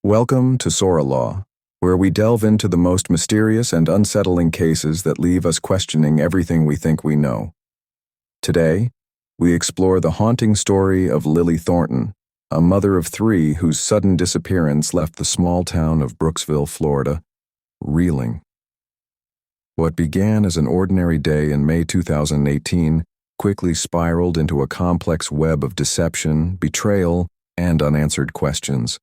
Welcome to Soralaw, where we delve into the most mysterious and unsettling cases that leave us questioning everything we think we know. Today, we explore the haunting story of Lily Thornton, a mother of three whose sudden disappearance left the small town of Brooksville, Florida, reeling. What began as an ordinary day in May 2018 quickly spiraled into a complex web of deception, betrayal, and unanswered questions.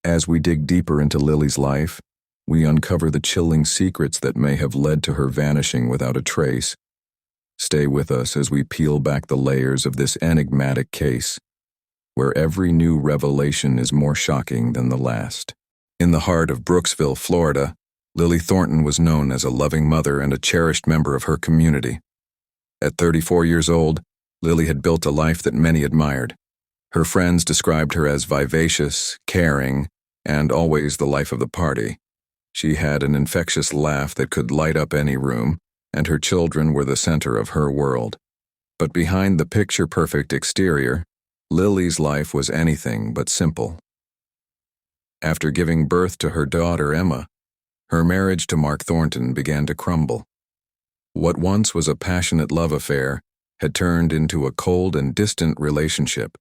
As we dig deeper into Lily's life, we uncover the chilling secrets that may have led to her vanishing without a trace. Stay with us as we peel back the layers of this enigmatic case, where every new revelation is more shocking than the last. In the heart of Brooksville, Florida, Lily Thornton was known as a loving mother and a cherished member of her community. At 34 years old, Lily had built a life that many admired. Her friends described her as vivacious, caring, and always the life of the party. She had an infectious laugh that could light up any room, and her children were the center of her world. But behind the picture-perfect exterior, Lily's life was anything but simple. After giving birth to her daughter Emma, her marriage to Mark Thornton began to crumble. What once was a passionate love affair had turned into a cold and distant relationship.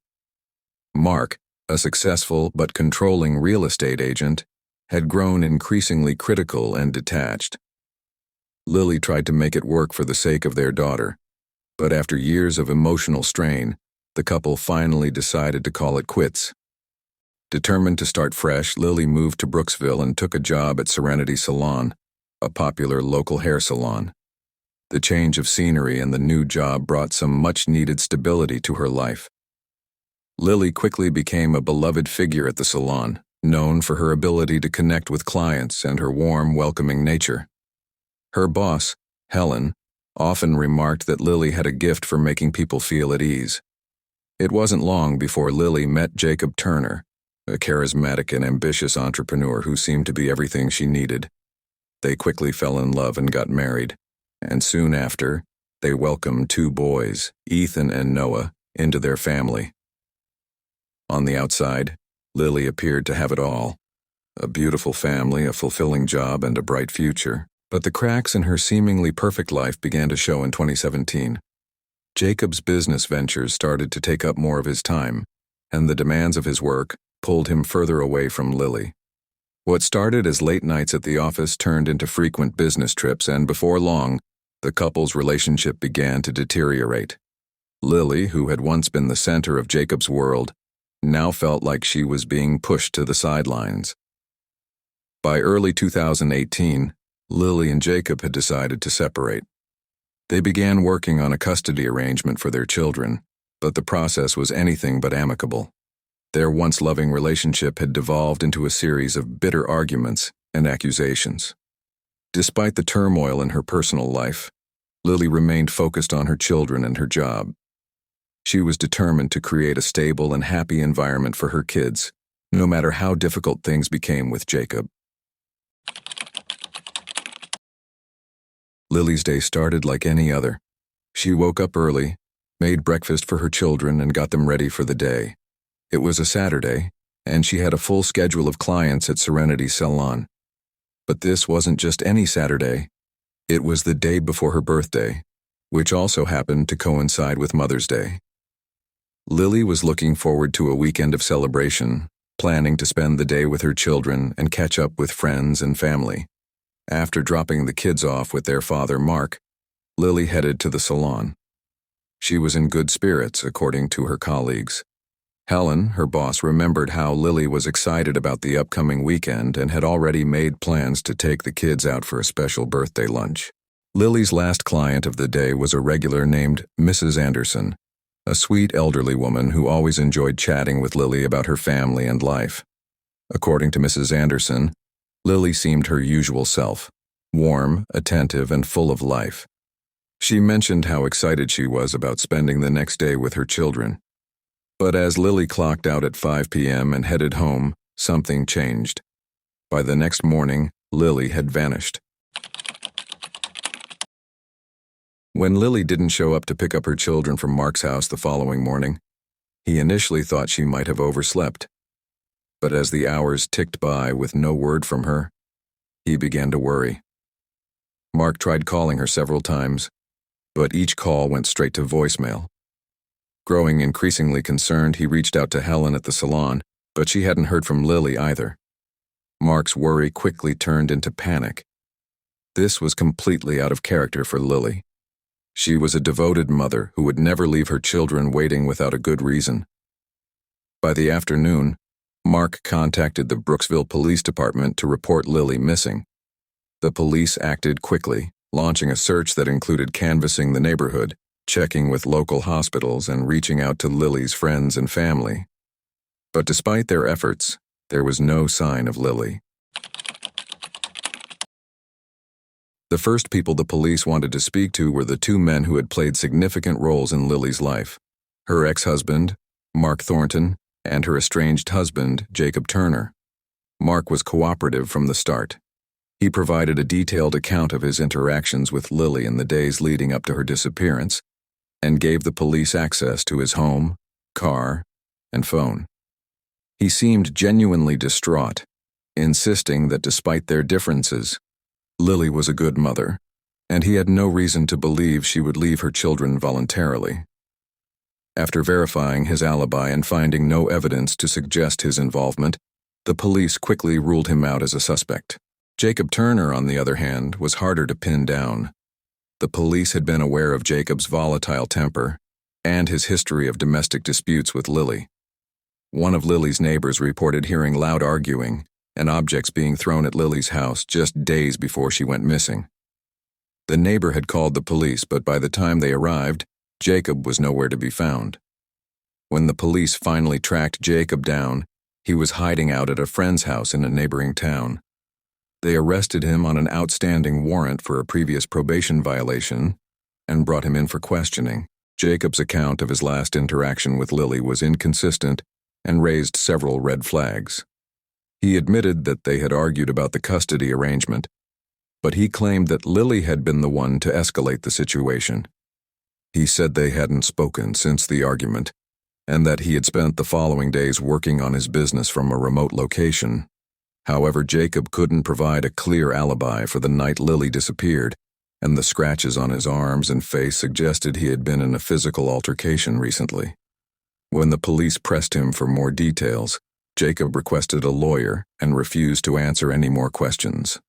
Mark, a successful but controlling real estate agent, had grown increasingly critical and detached. Lily tried to make it work for the sake of their daughter, but after years of emotional strain, the couple finally decided to call it quits. Determined to start fresh, Lily moved to Brooksville and took a job at Serenity Salon, a popular local hair salon. The change of scenery and the new job brought some much-needed stability to her life. Lily quickly became a beloved figure at the salon, known for her ability to connect with clients and her warm, welcoming nature. Her boss, Helen, often remarked that Lily had a gift for making people feel at ease. It wasn't long before Lily met Jacob Turner, a charismatic and ambitious entrepreneur who seemed to be everything she needed. They quickly fell in love and got married, and soon after, they welcomed two boys, Ethan and Noah, into their family. On the outside, Lily appeared to have it all: a beautiful family, a fulfilling job, and a bright future. But the cracks in her seemingly perfect life began to show in 2017. Jacob's business ventures started to take up more of his time, and the demands of his work pulled him further away from Lily. What started as late nights at the office turned into frequent business trips, and before long, the couple's relationship began to deteriorate. Lily, who had once been the center of Jacob's world, now felt like she was being pushed to the sidelines. By early 2018, Lily and Jacob had decided to separate. They began working on a custody arrangement for their children, but the process was anything but amicable. Their once loving relationship had devolved into a series of bitter arguments and accusations. Despite the turmoil in her personal life, Lily remained focused on her children and her job. She was determined to create a stable and happy environment for her kids, no matter how difficult things became with Jacob. Lily's day started like any other. She woke up early, made breakfast for her children, and got them ready for the day. It was a Saturday, and she had a full schedule of clients at Serenity Salon. But this wasn't just any Saturday. It was the day before her birthday, which also happened to coincide with Mother's Day. Lily was looking forward to a weekend of celebration, planning to spend the day with her children and catch up with friends and family. After dropping the kids off with their father, Mark, Lily headed to the salon. She was in good spirits, according to her colleagues. Helen, her boss, remembered how Lily was excited about the upcoming weekend and had already made plans to take the kids out for a special birthday lunch. Lily's last client of the day was a regular named Mrs. Anderson, a sweet elderly woman who always enjoyed chatting with Lily about her family and life. According to Mrs. Anderson, Lily seemed her usual self, warm, attentive, and full of life. She mentioned how excited she was about spending the next day with her children. But as Lily clocked out at 5 p.m. and headed home, something changed. By the next morning, Lily had vanished. When Lily didn't show up to pick up her children from Mark's house the following morning, he initially thought she might have overslept. But as the hours ticked by with no word from her, he began to worry. Mark tried calling her several times, but each call went straight to voicemail. Growing increasingly concerned, he reached out to Helen at the salon, but she hadn't heard from Lily either. Mark's worry quickly turned into panic. This was completely out of character for Lily. She was a devoted mother who would never leave her children waiting without a good reason. By the afternoon, Mark contacted the Brooksville Police Department to report Lily missing. The police acted quickly, launching a search that included canvassing the neighborhood, checking with local hospitals, and reaching out to Lily's friends and family. But despite their efforts, there was no sign of Lily. The first people the police wanted to speak to were the two men who had played significant roles in Lily's life: her ex-husband, Mark Thornton, and her estranged husband, Jacob Turner. Mark was cooperative from the start. He provided a detailed account of his interactions with Lily in the days leading up to her disappearance, and gave the police access to his home, car, and phone. He seemed genuinely distraught, insisting that despite their differences, Lily was a good mother, and he had no reason to believe she would leave her children voluntarily. After verifying his alibi and finding no evidence to suggest his involvement, the police quickly ruled him out as a suspect. Jacob Turner, on the other hand, was harder to pin down. The police had been aware of Jacob's volatile temper and his history of domestic disputes with Lily. One of Lily's neighbors reported hearing loud arguing and objects being thrown at Lily's house just days before she went missing. The neighbor had called the police, but by the time they arrived, Jacob was nowhere to be found. When the police finally tracked Jacob down, he was hiding out at a friend's house in a neighboring town. They arrested him on an outstanding warrant for a previous probation violation and brought him in for questioning. Jacob's account of his last interaction with Lily was inconsistent and raised several red flags. He admitted that they had argued about the custody arrangement, but he claimed that Lily had been the one to escalate the situation. He said they hadn't spoken since the argument, and that he had spent the following days working on his business from a remote location. However, Jacob couldn't provide a clear alibi for the night Lily disappeared, and the scratches on his arms and face suggested he had been in a physical altercation recently. When the police pressed him for more details, Jacob requested a lawyer and refused to answer any more questions.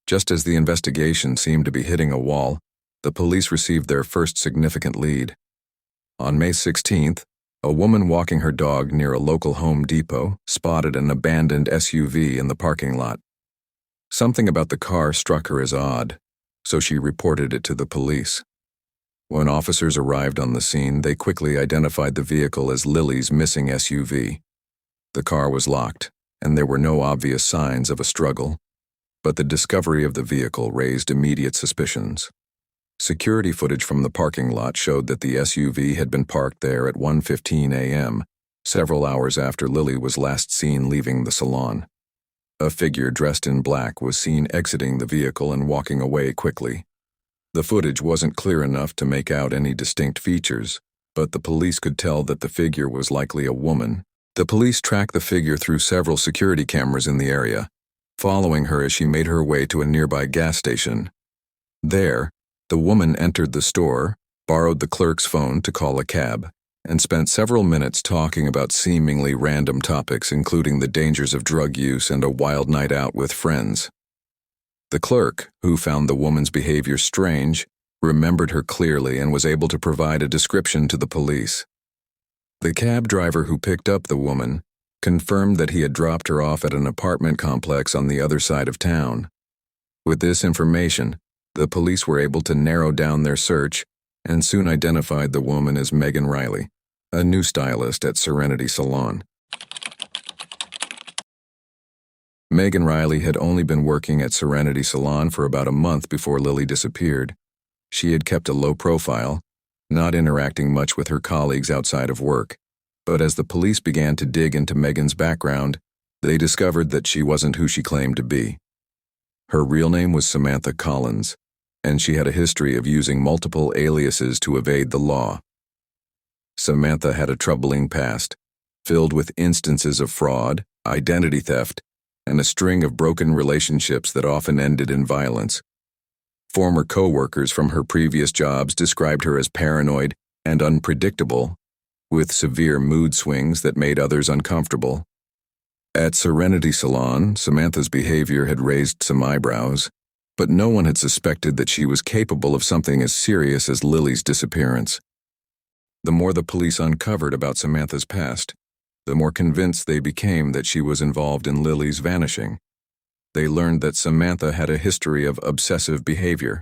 Just as the investigation seemed to be hitting a wall, the police received their first significant lead. On May 16th, a woman walking her dog near a local Home Depot spotted an abandoned SUV in the parking lot. Something about the car struck her as odd, so she reported it to the police. When officers arrived on the scene, they quickly identified the vehicle as Lily's missing SUV. The car was locked, and there were no obvious signs of a struggle, but the discovery of the vehicle raised immediate suspicions. Security footage from the parking lot showed that the SUV had been parked there at 1:15 a.m., several hours after Lily was last seen leaving the salon. A figure dressed in black was seen exiting the vehicle and walking away quickly. The footage wasn't clear enough to make out any distinct features, but the police could tell that the figure was likely a woman. The police tracked the figure through several security cameras in the area, following her as she made her way to a nearby gas station. There, the woman entered the store, borrowed the clerk's phone to call a cab, and spent several minutes talking about seemingly random topics, including the dangers of drug use and a wild night out with friends. The clerk, who found the woman's behavior strange, remembered her clearly and was able to provide a description to the police. The cab driver who picked up the woman confirmed that he had dropped her off at an apartment complex on the other side of town. With this information, the police were able to narrow down their search and soon identified the woman as Megan Riley, a new stylist at Serenity Salon. Megan Riley had only been working at Serenity Salon for about a month before Lily disappeared. She had kept a low profile, not interacting much with her colleagues outside of work, but as the police began to dig into Megan's background, they discovered that she wasn't who she claimed to be. Her real name was Samantha Collins, and she had a history of using multiple aliases to evade the law. Samantha had a troubling past, filled with instances of fraud, identity theft, and a string of broken relationships that often ended in violence. Former co-workers from her previous jobs described her as paranoid and unpredictable, with severe mood swings that made others uncomfortable. At Serenity Salon, Samantha's behavior had raised some eyebrows, but no one had suspected that she was capable of something as serious as Lily's disappearance. The more the police uncovered about Samantha's past, the more convinced they became that she was involved in Lily's vanishing. They learned that Samantha had a history of obsessive behavior,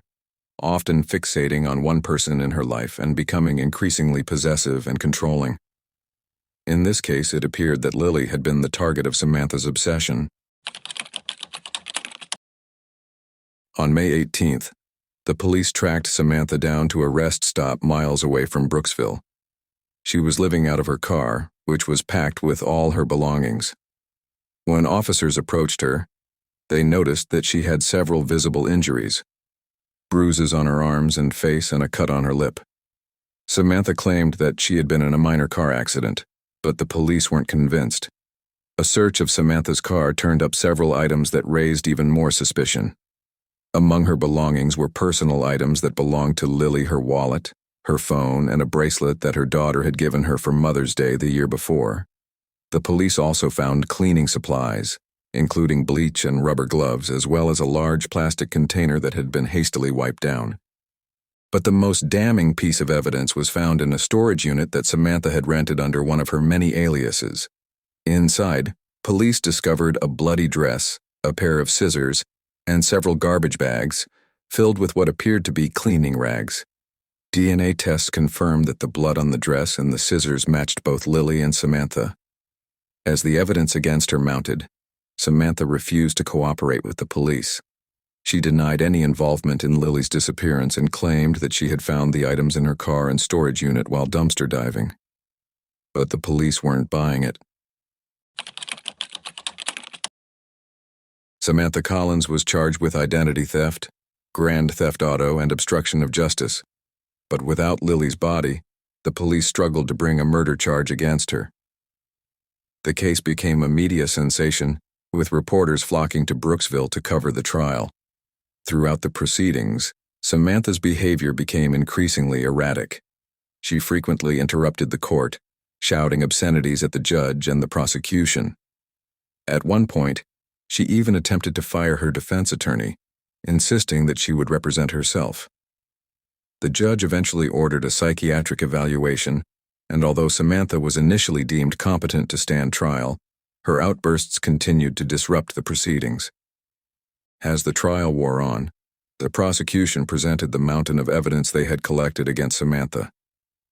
often fixating on one person in her life and becoming increasingly possessive and controlling. In this case, it appeared that Lily had been the target of Samantha's obsession. On May 18th, the police tracked Samantha down to a rest stop miles away from Brooksville. She was living out of her car, which was packed with all her belongings. When officers approached her, they noticed that she had several visible injuries, bruises on her arms and face and a cut on her lip. Samantha claimed that she had been in a minor car accident, but the police weren't convinced. A search of Samantha's car turned up several items that raised even more suspicion. Among her belongings were personal items that belonged to Lily: her wallet, her phone, and a bracelet that her daughter had given her for Mother's Day the year before. The police also found cleaning supplies, including bleach and rubber gloves, as well as a large plastic container that had been hastily wiped down. But the most damning piece of evidence was found in a storage unit that Samantha had rented under one of her many aliases. Inside, police discovered a bloody dress, a pair of scissors, and several garbage bags filled with what appeared to be cleaning rags. DNA tests confirmed that the blood on the dress and the scissors matched both Lily and Samantha. As the evidence against her mounted, Samantha refused to cooperate with the police. She denied any involvement in Lily's disappearance and claimed that she had found the items in her car and storage unit while dumpster diving. But the police weren't buying it. Samantha Collins was charged with identity theft, grand theft auto, and obstruction of justice. But without Lily's body, the police struggled to bring a murder charge against her. The case became a media sensation, with reporters flocking to Brooksville to cover the trial. Throughout the proceedings, Samantha's behavior became increasingly erratic. She frequently interrupted the court, shouting obscenities at the judge and the prosecution. At one point, she even attempted to fire her defense attorney, insisting that she would represent herself. The judge eventually ordered a psychiatric evaluation, and although Samantha was initially deemed competent to stand trial, her outbursts continued to disrupt the proceedings. As the trial wore on, the prosecution presented the mountain of evidence they had collected against Samantha.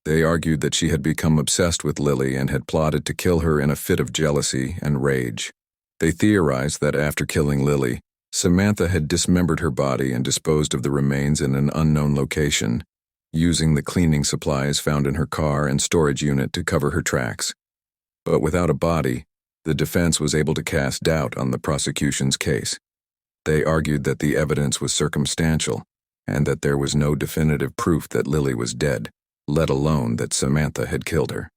They argued that she had become obsessed with Lily and had plotted to kill her in a fit of jealousy and rage. They theorized that after killing Lily, Samantha had dismembered her body and disposed of the remains in an unknown location, using the cleaning supplies found in her car and storage unit to cover her tracks. But without a body, the defense was able to cast doubt on the prosecution's case. They argued that the evidence was circumstantial and that there was no definitive proof that Lily was dead, let alone that Samantha had killed her.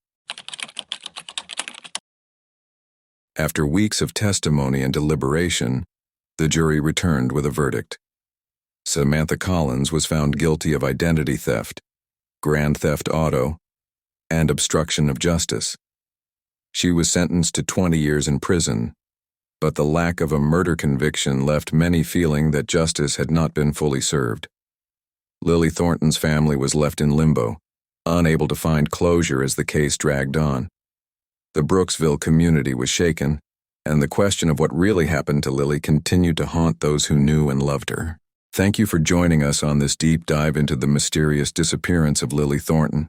After weeks of testimony and deliberation, the jury returned with a verdict. Samantha Collins was found guilty of identity theft, grand theft auto, and obstruction of justice. She was sentenced to 20 years in prison, but the lack of a murder conviction left many feeling that justice had not been fully served. Lily Thornton's family was left in limbo, unable to find closure as the case dragged on. The Brooksville community was shaken, and the question of what really happened to Lily continued to haunt those who knew and loved her. Thank you for joining us on this deep dive into the mysterious disappearance of Lily Thornton.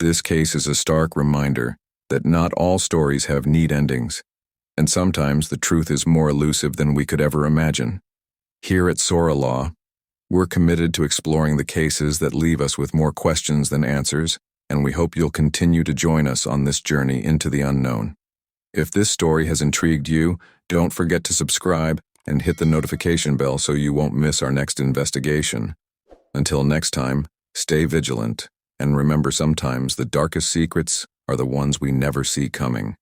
This case is a stark reminder that not all stories have neat endings, and sometimes the truth is more elusive than we could ever imagine. Here at Soralaw, we're committed to exploring the cases that leave us with more questions than answers, and we hope you'll continue to join us on this journey into the unknown. If this story has intrigued you, don't forget to subscribe and hit the notification bell so you won't miss our next investigation. Until next time, stay vigilant And remember, sometimes the darkest secrets are the ones we never see coming.